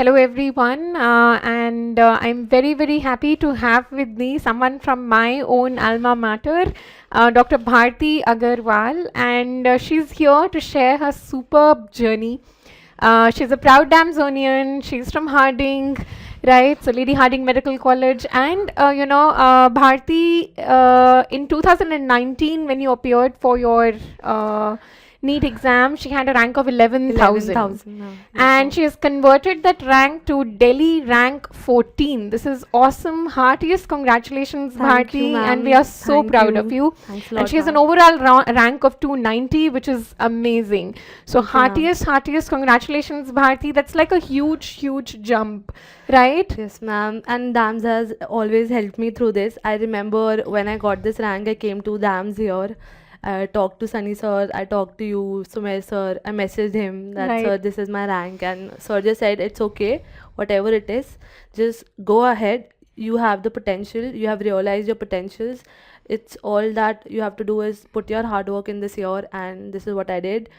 Hello everyone, and I'm very very happy to have with me someone from my own alma mater, Dr. Bharti Aggarwal, and she's here to share her superb journey. She's a proud Damsonian. She's from Harding, right? So Lady Harding Medical College, and Bharti, in 2019 when you appeared for your NEET exam, she had a rank of 11,000. 11,000 now. And she has converted that rank to Delhi rank 14. This is awesome. Heartiest congratulations, Thank you, Bharti. And ma'am. we are so Thank proud you. of you. Thanks a And lot, she has an ma'am. overall rank of 290, which is amazing. So Thank you, ma'am. heartiest congratulations, Bharti. That's like a huge jump, right? Yes, ma'am. And DAMS has always helped me through this. I remember when I got this rank, I came to DAMS here. I talked to Sunny sir, I talked to you, Sumer sir. I messaged him that, Right. sir, this is my rank. And sir just said, it's okay, whatever it is, just go ahead. You have the potential, you have realized your potentials. It's all that you have to do is put your hard work in this year, and this is what I did.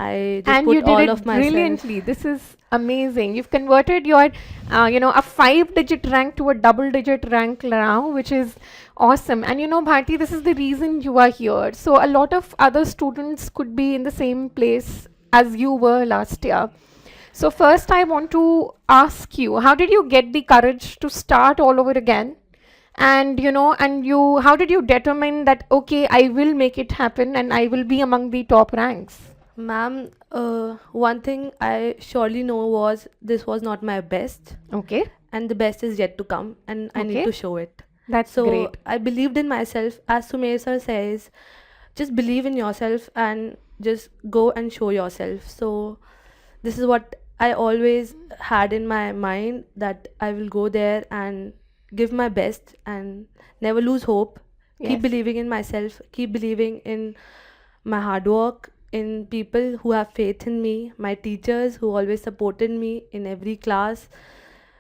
I just And you put did all it of myself. brilliantly. This is amazing. You've converted your, a 5-digit rank to a double-digit rank now, which is awesome. And Bharti, this is the reason you are here. So a lot of other students could be in the same place as you were last year. So first, I want to ask you, how did you get the courage to start all over again? And how did you determine that, okay, I will make it happen and I will be among the top ranks? Ma'am, one thing I surely know was this was not my best, Okay. and the best is yet to come, and I need Okay. to show it. That's So great. I believed in myself. As Sumer sir says, just believe in yourself and just go and show yourself. So this is what I always had in my mind, that I will go there and give my best and never lose hope. Keep Yes. believing in myself, keep believing in my hard work, in people who have faith in me, my teachers who always supported me in every class.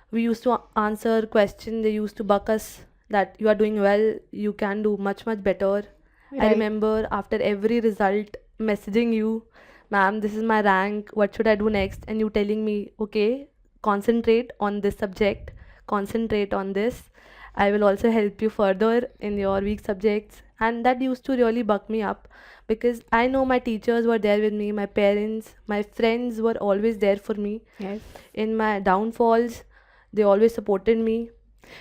We used to answer questions, they used to buck us that you are doing well, you can do much better. I Right. remember after every result messaging you, ma'am, this is my rank, what should I do next? And you telling me, okay, concentrate on this subject, concentrate on this. I will also help you further in your weak subjects. And that used to really buck me up, because I know my teachers were there with me, my parents, my friends were always there for me. Yes. In my downfalls, they always supported me.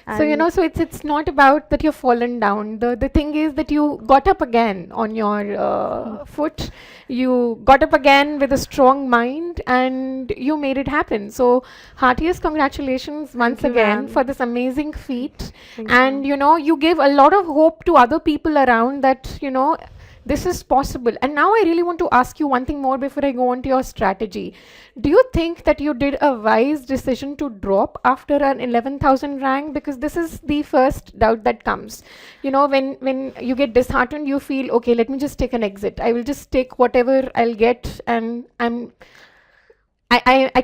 So And so it's not about that you've fallen down. The thing is that you got up again on your foot. You got up again with a strong mind, and you made it happen. So heartiest congratulations once thank you, again ma'am. for this amazing feat. Thank you, And ma'am. you gave a lot of hope to other people around that this is possible. And now I really want to ask you one thing more before I go on to your strategy. Do you think that you did a wise decision to drop after an 11,000 rank? Because this is the first doubt that comes. When you get disheartened, you feel, okay, let me just take an exit. I will just take whatever I'll get, and I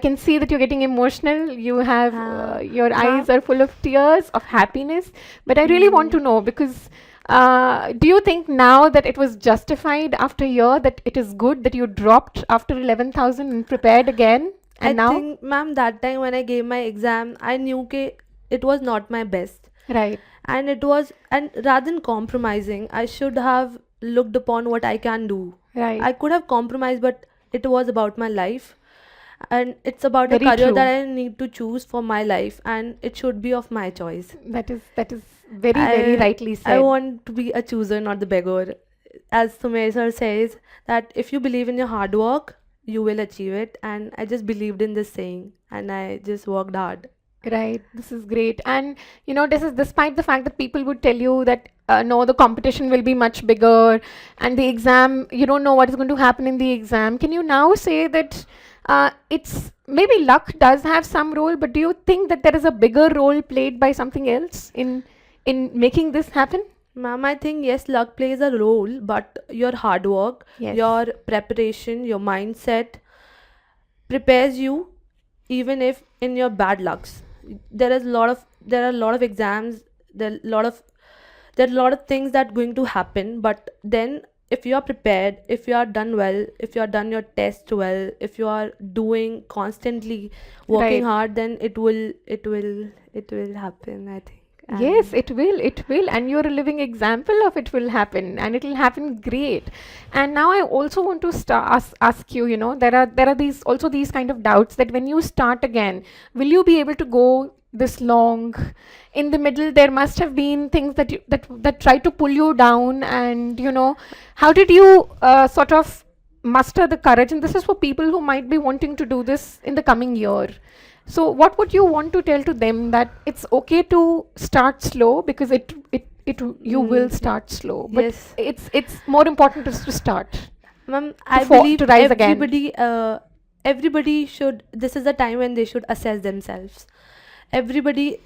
can see that you're getting emotional. You have your eyes Ma'am, are full of tears of happiness. But I really want to know, because do you think now that it was justified after a year, that it is good that you dropped after 11,000 and prepared again? I And now? think, ma'am, that time when I gave my exam, I knew it was not my best. Right. And rather than compromising, I should have looked upon what I can do. Right. I could have compromised, but it was about my life. And it's about a Very career true. that I need to choose for my life, and it should be of my choice. That is very rightly I said. want to be a chooser, not the beggar. As Sumer sir says, that if you believe in your hard work, you will achieve it. And I just believed in this saying, and I just worked hard. Right, this is great. And this is despite the fact that people would tell you that no, the competition will be much bigger, and the exam, you don't know what is going to happen in the exam. Can you now say that it's maybe luck does have some role, but do you think that there is a bigger role played by something else in making this happen? Ma'am, I think yes, luck plays a role, but your hard work, Yes. your preparation, your mindset prepares you, even if in your bad lucks. There are a lot of exams, there are a lot of things that going to happen, but then if you are prepared, if you are done well, if you are done your test well, if you are doing constantly working Right. hard, then it will happen, I think. Yes, And it will, and you're a living example of it will happen, and it will happen great. And now I also want to ask you, there are these kind of doubts that when you start again, will you be able to go this long? In the middle, there must have been things that try to pull you down, and how did you sort of muster the courage? And this is for people who might be wanting to do this in the coming year. So, what would you want to tell to them, that it's okay to start slow, because it you will mm, start slow, but yes, it's more important is to start, ma'am, to I to believe rise again. everybody should, this is the time when they should assess themselves. Everybody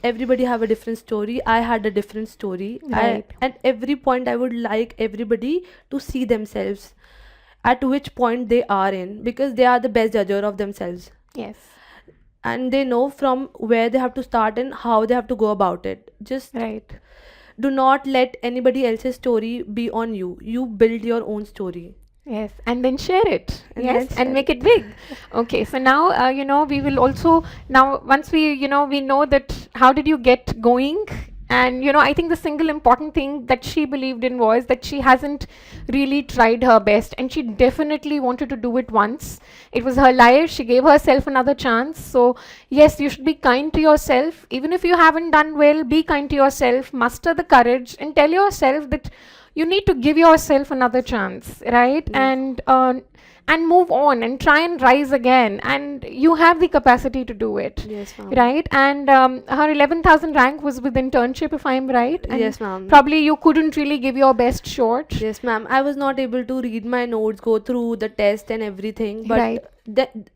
have a different story. I had a different story. I Right. At every point I would like everybody to see themselves at which point they are in, because they are the best judger of themselves, Yes. and they know from where they have to start and how they have to go about it. Just Right. do not let anybody else's story be on you. You build your own story Yes, and then share it. and then Yes, and share make it it. big. Okay, so now, we will also, now once we know that how did you get going? And, I think the single important thing that she believed in was that she hasn't really tried her best, and she definitely wanted to do it once. It was her life. She gave herself another chance. So, yes, you should be kind to yourself. Even if you haven't done well, be kind to yourself, muster the courage, and tell yourself that you need to give yourself another chance, right? Yes. And move on and try and rise again, and you have the capacity to do it, Yes, ma'am. right? And her 11,000 rank was with internship, if I'm right, and Yes, ma'am. probably you couldn't really give your best shot. Yes, ma'am. I was not able to read my notes, go through the test and everything, Right. but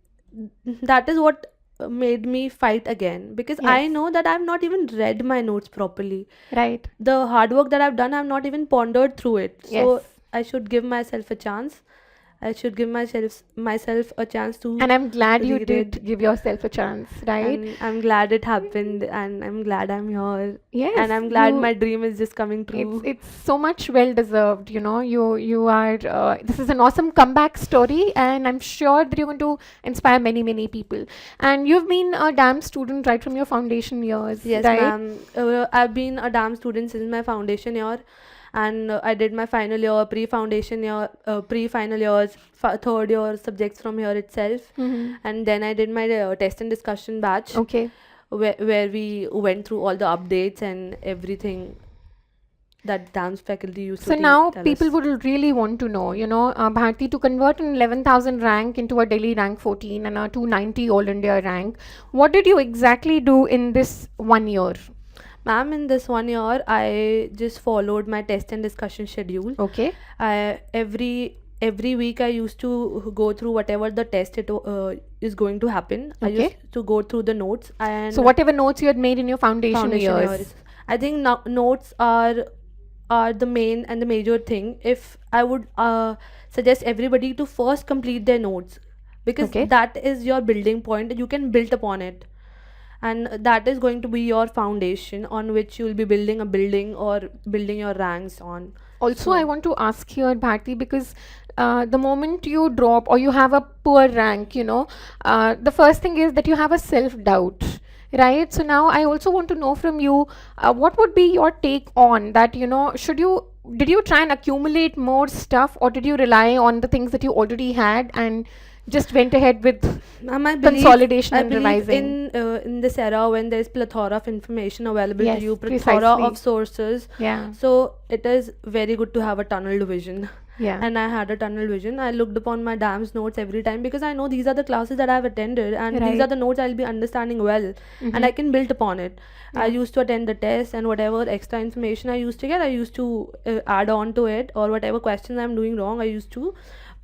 that is what made me fight again, because Yes. I know that I've not even read my notes properly. Right. The hard work that I've done, I've not even pondered through it. Yes. So I should give myself a chance. I should give myself a chance to And I'm glad you read it, did give yourself a chance, right? and I'm glad it happened, and I'm glad I'm here, Yes, and I'm glad you my dream is just coming it's true. it's so much well deserved. You are this is an awesome comeback story, and I'm sure that you're going to inspire many people. And you've been a damn student right from your foundation years, Yes, right? ma'am. I've been a dance student since my foundation year, and I did my final year, pre-foundation year, pre-final years, third year subjects from here itself, Mm-hmm. and then I did my test and discussion batch, Okay. where we went through all the updates and everything that dance faculty used to So now tell people us. would really want to know, Bharti, to convert an 11,000 rank into a Delhi rank 14 and a 290 All India rank, what did you exactly do in this 1 year? Ma'am, in this 1 year, I just followed my test and discussion schedule. Okay. Every week I used to go through whatever the test is going to happen. I used Okay. to go through the notes So and whatever notes you had made in your foundation foundation years. years. I think notes are the main and the major thing. If I would suggest everybody to first complete their notes, because Okay. that is your building point. You can build upon it, and that is going to be your foundation on which you will be building a building or building your ranks on. Also, I So want to ask here, Bharti, because the moment you drop or you have a poor rank, the first thing is that you have a self doubt, right? So now I also want to know from you, what would be your take on that? Did you try and accumulate more stuff, or did you rely on the things that you already had and just went ahead with ma'am, consolidation I and believe revising? in this era when there is plethora of information available to Yes, you, plethora of precisely. sources. Yeah, So it is very good to have a tunnel vision. yeah, And I had a tunnel vision. I looked upon my DAMS notes every time, because I know these are the classes that I've attended, and these are right. the notes I'll be understanding well, and Mm-hmm. I can build upon it. I Yeah. used to attend the test, and whatever extra information I used to get, I used to add on to it, or whatever questions I'm doing wrong, I used to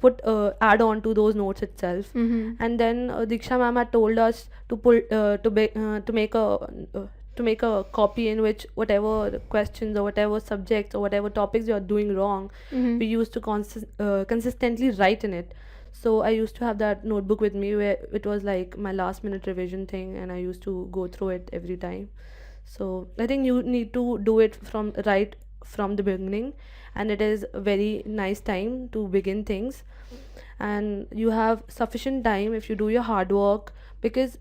put add on to those notes itself. Mm-hmm. And then Diksha ma'am had told us to pull to make a copy in which whatever questions or whatever subjects or whatever topics you are doing wrong, Mm-hmm. we used to consistently write in it. So I used to have that notebook with me where it was like my last minute revision thing, and I used to go through it every time. So I think you need to do it from right from the beginning, and it is a very nice time to begin things. And you have sufficient time if you do your hard work, because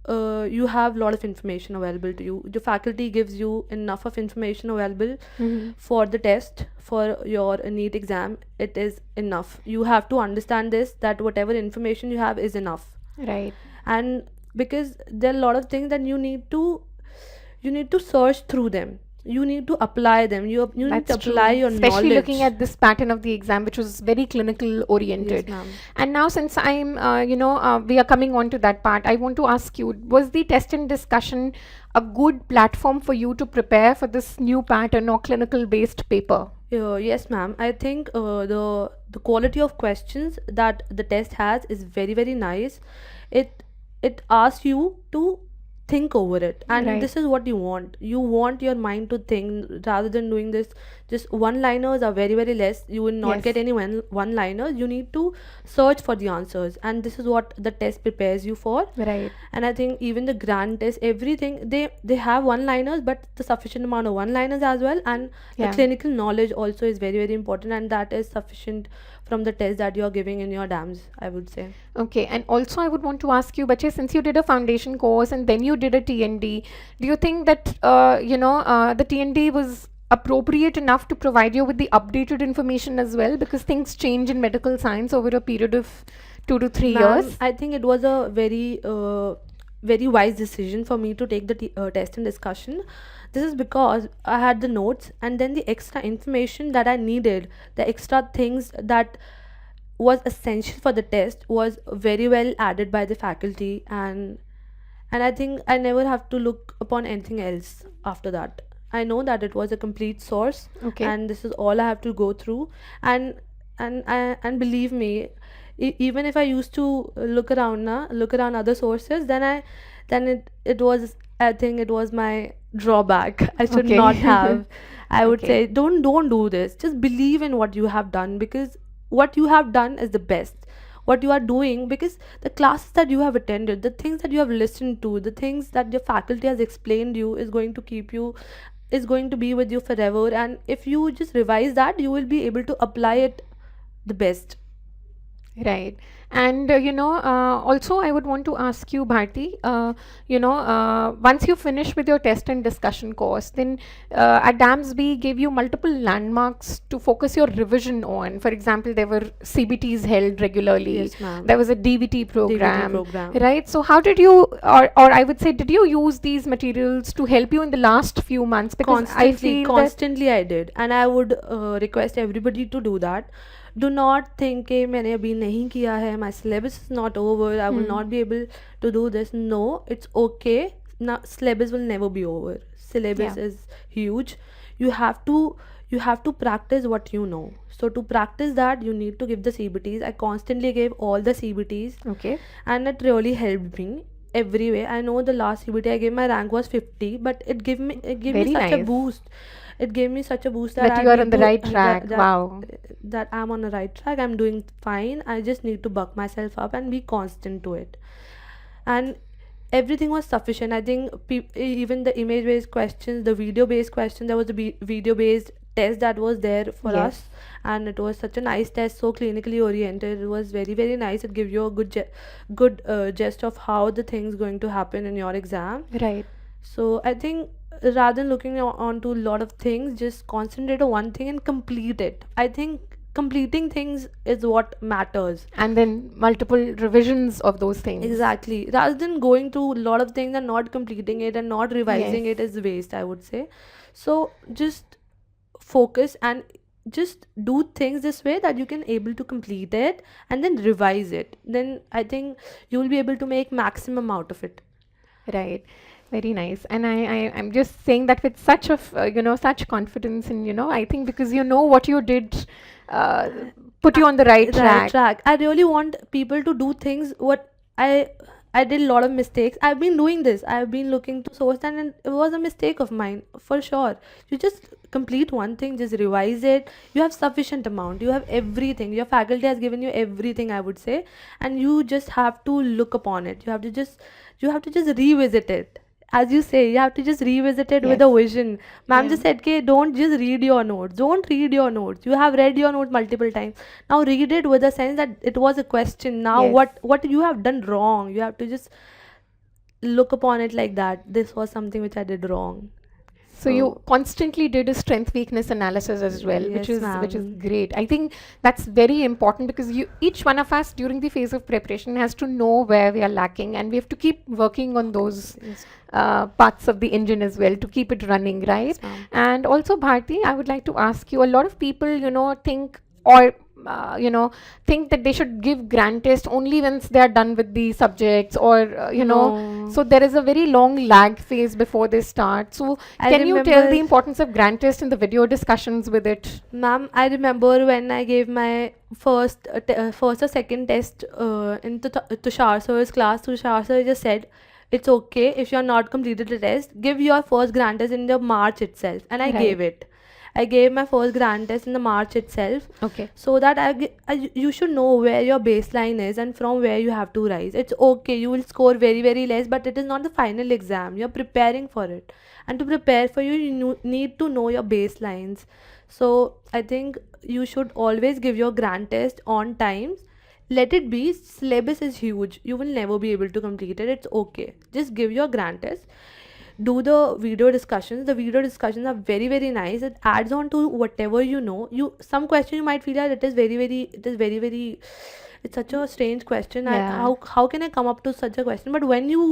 you have a lot of information available to you. The faculty gives you enough of information available Mm-hmm. for the test, for your NEET exam. It is enough. You have to understand this, that whatever information you have is enough. Right. And because there are a lot of things that you need to search through them, you need to apply them, you need to That's apply true. your Especially looking knowledge. at this pattern of the exam, which was very clinical Yes, oriented. ma'am. And now, since we are coming on to that part, I want to ask you, was the test and discussion a good platform for you to prepare for this new pattern or clinical based paper? Yes, ma'am. I think the quality of questions that the test has is very, very nice. It it asks you to think over it, and Right. this is what you want. You want your mind to think rather than doing this. Just one liners are very, very less. You will not get Yes. any one liners. You need to search for the answers, and this is what the test prepares you for. Right. And I think even the grand test, everything, they have one liners, but the sufficient amount of one liners as well. And the Yeah. clinical knowledge also is very, very important, and that is sufficient from the test that you are giving in your dams, I would say. Okay, and also I would want to ask you, Bache, since you did a foundation course and then you did a TND, do you think that the TND was appropriate enough to provide you with the updated information as well? Because things change in medical science over a period of 2 to 3 years. Ma'am, I think it was a very wise decision for me to take the test and discussion. This is because I had the notes, and then the extra information that I needed, the extra things that was essential for the test was very well added by the faculty. And I think I never have to look upon anything else after that. I know that it was a complete source, Okay. and this is all I have to go through. And believe me, even if I used to look around other sources, then it was, I think it was my drawback. I should Okay. not have. I would Okay. say, don't do this. Just believe in what you have done, because what you have done is the best. What you are doing, because the classes that you have attended, the things that you have listened to, the things that your faculty has explained you, is going to be with you forever. And if you just revise that, you will be able to apply it the best. Right. And also I would want to ask you, Bharti, once you finish with your test and discussion course, then at DAMSB gave you multiple landmarks to focus your revision on. For example, there were CBTs held regularly, Yes, ma'am. there was a DVT DVT program, program. right? So how did you, or I would say, did you use these materials to help you in the last few months? Because I Constantly, feel that, constantly I did, and I would request everybody to do that. Do not think कि मैंने अभी नहीं किया है, my syllabus is not over, I will hmm, not be able to do this. No, it's okay. Now syllabus will never be over. yeah, Syllabus is huge. You have to practice what you know. So to practice that, you need to give the CBTs. I constantly gave all the CBTs, okay, and it really helped me every way. I know the last CBT I gave, my rank was 50, but it gave me very such a nice. boost. It gave me such a boost that That I you are on need the to right track. Wow. that I'm on the right track. I'm doing fine. I just need to buck myself up and be constant to it. And everything was sufficient. I think even the image based questions, the video based question, there was a video based test that was there for Yes. us, and it was such a nice test, so clinically oriented. It was very, very nice. It gives you a good gist of how the things going to happen in your exam. Right. So I think rather than looking onto a lot of things, just concentrate on one thing and complete it. I think completing things is what matters. And then multiple revisions of those things. Exactly. Rather than going through a lot of things and not completing it and not Yes. revising it is waste, I would say. So just focus and just do things this way that you can able to complete it and then revise it. Then I think you will be able to make maximum out of it. Right. Very nice. And I'm just saying that with such of, such confidence, and, I think because you know what you did, uh, put you on the right Right track. track. I really want people to do things what I I did a lot of mistakes. I've been doing this. I've been looking to source, and it was a mistake of mine for sure. You just complete one thing, just revise it. You have sufficient amount. You have everything. Your faculty has given you everything, I would say, and you just have to look upon it. You have to just revisit it. as you say, you have to just revisit it with Yes. a vision. Ma'am Yeah. just said, "Okay, don't just read your notes. Don't read your notes. You have read your note multiple times. Now read it with a sense that it was a question. Now Yes. what you have done wrong. You have to just look upon it like that. This was something which I did wrong." So you So constantly did a strength weakness analysis as well, yes, which is ma'am. great. I think that's very important because you each one of us during the phase of preparation has to know where we are lacking, and we have to keep working on those Yes, parts of the engine as well to keep it running, right? yes, ma'am. And also, Bharti, I would like to ask you, a lot of people, think or think that they should give grand test only once they are done with the subjects, or No, so there is a very long lag phase before they start. So I can you tell the remember, importance of grand test in the video discussions with it? ma'am. I remember when I gave my first or second test in Tushar sir's class. Tushar sir just said, "It's okay if you are not completed the test. Give your first grand test in the March itself," and I Right. gave it. I gave my first grand test in the March itself, Okay. so that you should know where your baseline is and from where you have to rise. It's okay, you will score very very less, but it is not the final exam. You're preparing for it, and to prepare for you, need to know your baselines. So I think you should always give your grand test on time. Let it be, syllabus is huge, you will never be able to complete it. It's okay, just give your grand test. Do the video discussions. The video discussions are very very nice. It adds on to whatever you know. You some question you might feel that it is very very it's such a strange question. I Yeah. how can I come up to such a question? But when you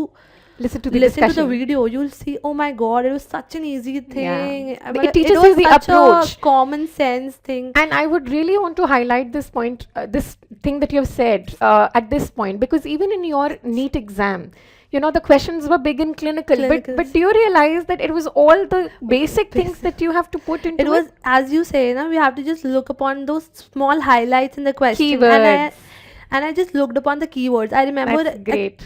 Listen to the listen to the discussion. video, you'll see, oh my god, it was such an easy Yeah. thing. I mean, It it teaches you was the such a approach. common sense thing. And I would really want to highlight this point, this thing that you have said at this point, because even in your NEET exam, the questions were big in clinical, but Clinicals. do you realize that it was all the basic things Basic. that you have to put It into it? was, as you say, we have to just look upon those small highlights in the question, Keywords. and I just looked upon the keywords. I remember That's great.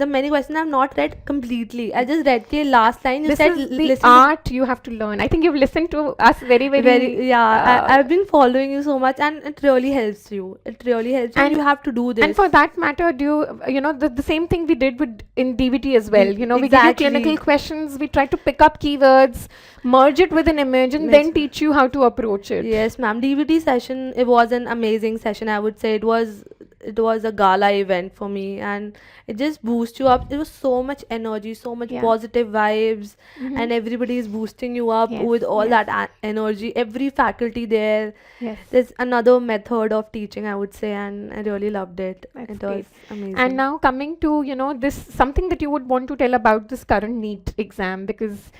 the many questions I've not read completely. I just read the last line. You This said is the listen to art you have to learn. I think you've listened to us very, very, very, yeah. I've been following you so much, and it really helps you. It really helps you, and and you have to do and this. for that matter, do the same thing we did with in DVT as well. We give you clinical Exactly. questions, we try to pick up keywords, merge it with an image, and Image. then teach you how to approach it. Yes, ma'am. DVT session, it was an amazing session. I would say it was a gala event for me, and it just boosts you up. It was so much energy, so much Yeah. positive vibes, Mm-hmm. and everybody is boosting you up Yes. with all Yes. that energy. Every faculty there. Yes. There's another method of teaching, I would say, and I really loved it. That's It was great. And amazing. now coming to, this something that you would want to tell about this current NEET exam, because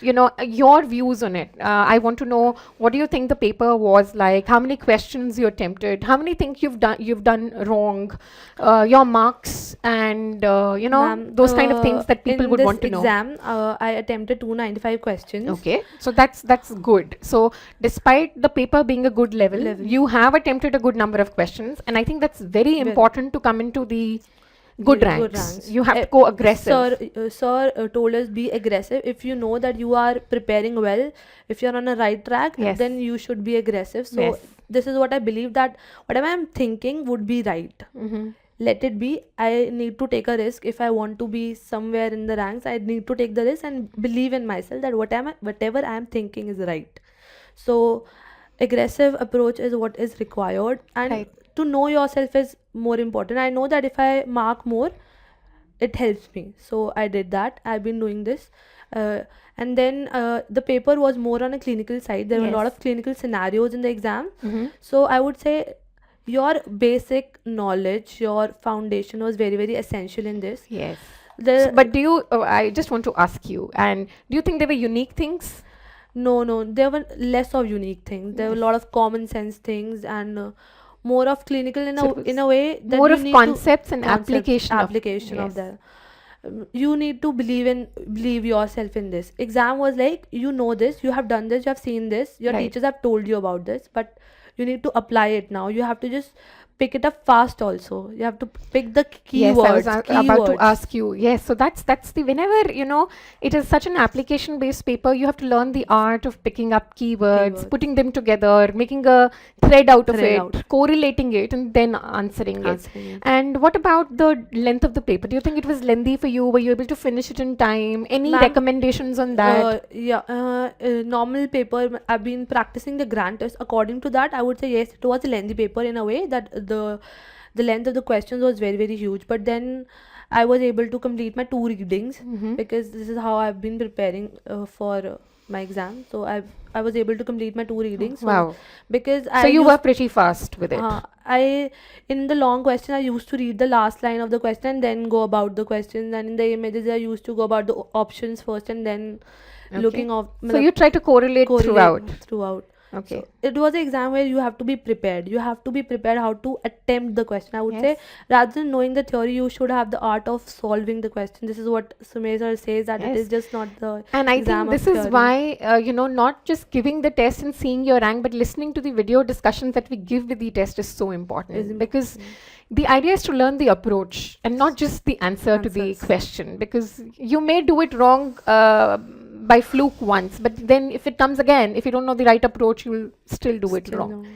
your views on it. I want to know, what do you think the paper was like? How many questions you attempted? How many things you've done wrong? Your marks, and Ma'am, those kind of things that people in would this want to know. exam, I attempted 295 questions. Okay, so that's good. So despite the paper being a good level, Level. you have attempted a good number of questions, and I think that's very Well, important to come into the good good ranks. ranks. You have to go aggressive. Sir told us, be aggressive. If you know that you are preparing well, if you're on a right track, Yes. then you should be aggressive. So Yes. this is what I believe, that whatever I'm thinking would be right. Mm-hmm. Let it be. I need to take a risk. If I want to be somewhere in the ranks, I need to take the risk and believe in myself that whatever I am thinking is right. So aggressive approach is what is required, and Right. to know yourself is more important. I know that if I mark more, it helps me, so I did that. I've been doing this, uh, and then the paper was more on a clinical side. There were a lot Yes. of clinical scenarios in the exam, Mm-hmm. so I would say your basic knowledge, your foundation was very very essential in this. Yes. The But do you? I just want to ask you. And do you think there were unique things? No, there were less of unique things. There were a Yes. lot of common sense things, and more of clinical in So a it was way that more you of need to concepts and concepts application of. application of Yes. that. You need to believe yourself in this. Exam was like, you know this, you have done this, you have seen this, your Right. teachers have told you about this, but you need to apply it now. You have to just pick it up fast also. You have to pick the Yes, I was keywords, about to keywords, ask you. Yes, so that's the whenever it is such an application-based paper, you have to learn the art of picking up keywords, keywords, putting them together, making a thread out of thread it, out, correlating it, and then answering it. answering it. And what about the length of the paper? Do you think it was lengthy for you? Were you able to finish it in time? Any Ma'am, recommendations on that? yeah, normal paper. I've been practicing the grand test. According to that, I would say yes, it was a lengthy paper in a way that the length of the questions was very very huge. But then I was able to complete my two readings Mm-hmm. because this is how I've been preparing for my exam. So I was able to complete my two readings. So Wow. because So I you were used pretty fast with it. I in the long question I used to read the last line of the question and then go about the questions, and in the images I used to go about the options first and then Okay. looking off So you try to correlate correlate throughout. throughout. Okay. So it was an exam where you have to be prepared. You have to be prepared how to attempt the question. I would Yes. say rather than knowing the theory, you should have the art of solving the question. This is what Sumay sir says, that it is Yes. just not the And I exam think of this is theory. why, not just giving the test and seeing your rank, but listening to the video discussions that we give with the test is so Is important, because important. the idea is to learn the approach and not just the answer to the Answers. question, because you may do it wrong by fluke once, but then if it comes again, if you don't know the right approach, you'll still do it Still wrong. no.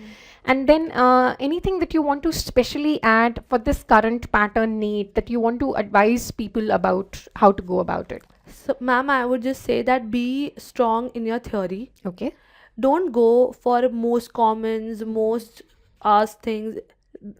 And then anything that you want to specially add for this current pattern need that you want to advise people about how to go about it? So, ma'am, I would just say that be strong in your theory. Okay. Don't go for most commons, most asked things.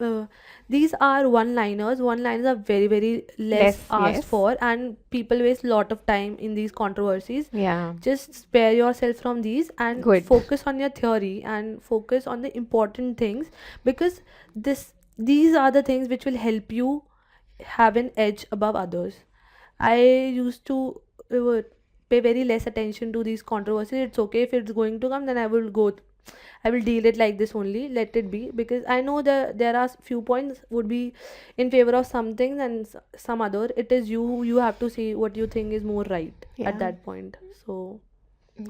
Uh, these are one-liners. One-liners are very, very less Less, asked yes. for, and people waste a lot of time in these controversies. Yeah. Just spare yourself from these and Good. focus on your theory and focus on the important things, because these are the things which will help you have an edge above others. I used to pay very less attention to these controversies. It's okay if it's going to come, then I will deal it like this only. Let it be, because I know that there are few points would be in favor of some things and some other. It is you have to see what you think is more right at Yeah. that point. So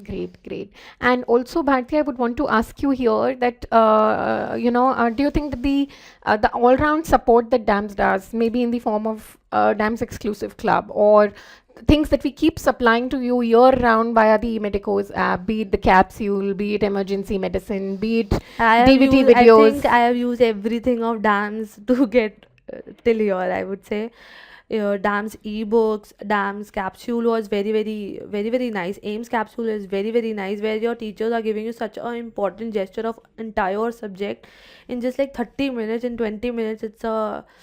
Great, great. And also, Bharti, I would want to ask you here that, do you think that the all-round support that DAMS does, maybe in the form of DAMS exclusive club, or things that we keep supplying to you year-round via the Medicos app, be it the capsule, be it emergency medicine, be it DVT I think videos? I have used everything of dams to get till here, I would say. Dam's ebooks, Dam's capsule was very, very, very, very nice. Ames capsule is very, very nice, where your teachers are giving you such an important gesture of entire subject in just like 30 minutes, in 20 minutes.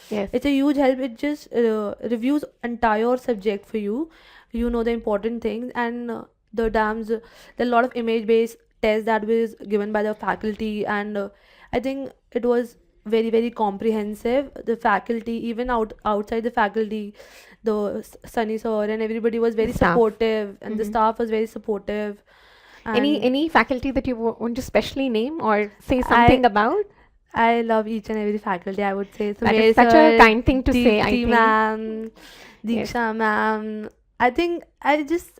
Yes. It's a huge help. It just reviews entire subject for you. You know the important things, and the Dam's there are a lot of image based tests that was given by the faculty, and I think it was very very comprehensive. The faculty, even outside the faculty, the Sunny sir and everybody was The very staff. supportive, and the Hmm. staff was very supportive. Any And any faculty that you want to specially name or say I something about? I love each and every faculty. I would say That is Sumer such a sir, kind thing to say, I Deepti think. ma'am, Yes. Diksha ma'am. I think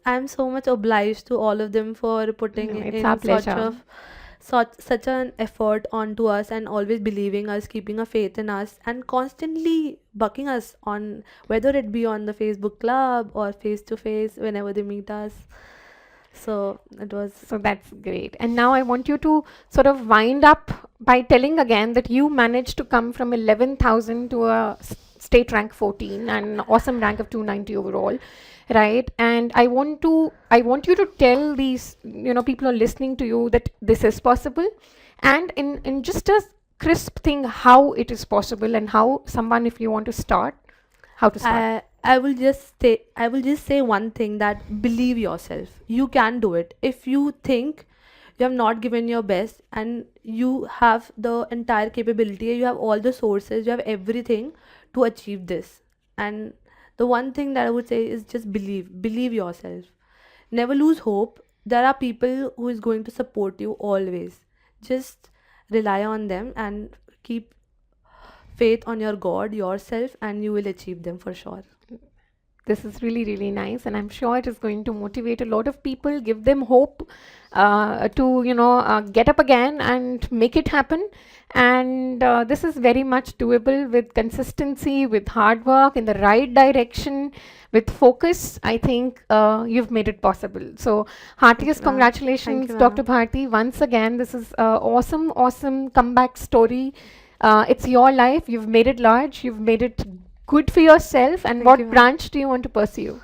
I'm so much obliged to all of them for putting No, it's our in pleasure. such an effort onto us and always believing us, keeping a faith in us, and constantly bucking us on whether it be on the Facebook club or face to face whenever they meet us. So it was. So that's great. And now I want you to sort of wind up by telling again that you managed to come from 11,000 to a state rank 14 and an awesome rank of 290 overall, right? And I want you to tell these, people who are listening to you that this is possible, and in just a crisp thing how it is possible, and how someone, if you want to start, how to start. I will just say one thing, that believe yourself. You can do it. If you think you have not given your best and you have the entire capability, you have all the sources, you have everything to achieve this. And the one thing that I would say is just believe yourself. Never lose hope. There are people who is going to support you always. Just rely on them and keep faith on your God, yourself, and you will achieve them for sure. This is really, really nice, and I'm sure it is going to motivate a lot of people, give them hope to, get up again and make it happen. And this is very much doable with consistency, with hard work in the right direction, with focus. I think you've made it possible. So, Thank heartiest you, ma'am. Thank congratulations, you, Dr. ma'am. Bharti. Once again, this is awesome, awesome comeback story. It's your life. You've made it large. You've made it good for yourself. And Thank you, what ma'am. branch do you want to pursue?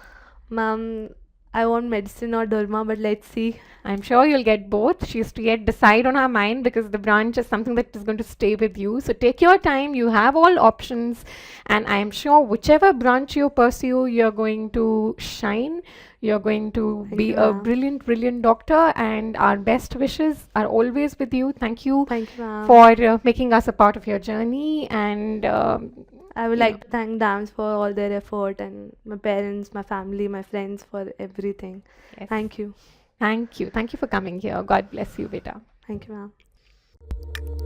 Ma'am, I want medicine or derma, but let's see. I'm sure you'll get both. She has to yet decide on her mind because the branch is something that is going to stay with you. So take your time. You have all options, and I am sure whichever branch you pursue, you're going to shine. You're going to Thank be you, a ma'am. brilliant, brilliant doctor, and our best wishes are always with you. Thank you Thank you, ma'am. for making us a part of your journey, and I would you know, like to thank DAMS for all their effort and my parents, my family, my friends for everything. yes. Thank you. Thank you. Thank you for coming here. God bless you, beta. Thank you, ma'am.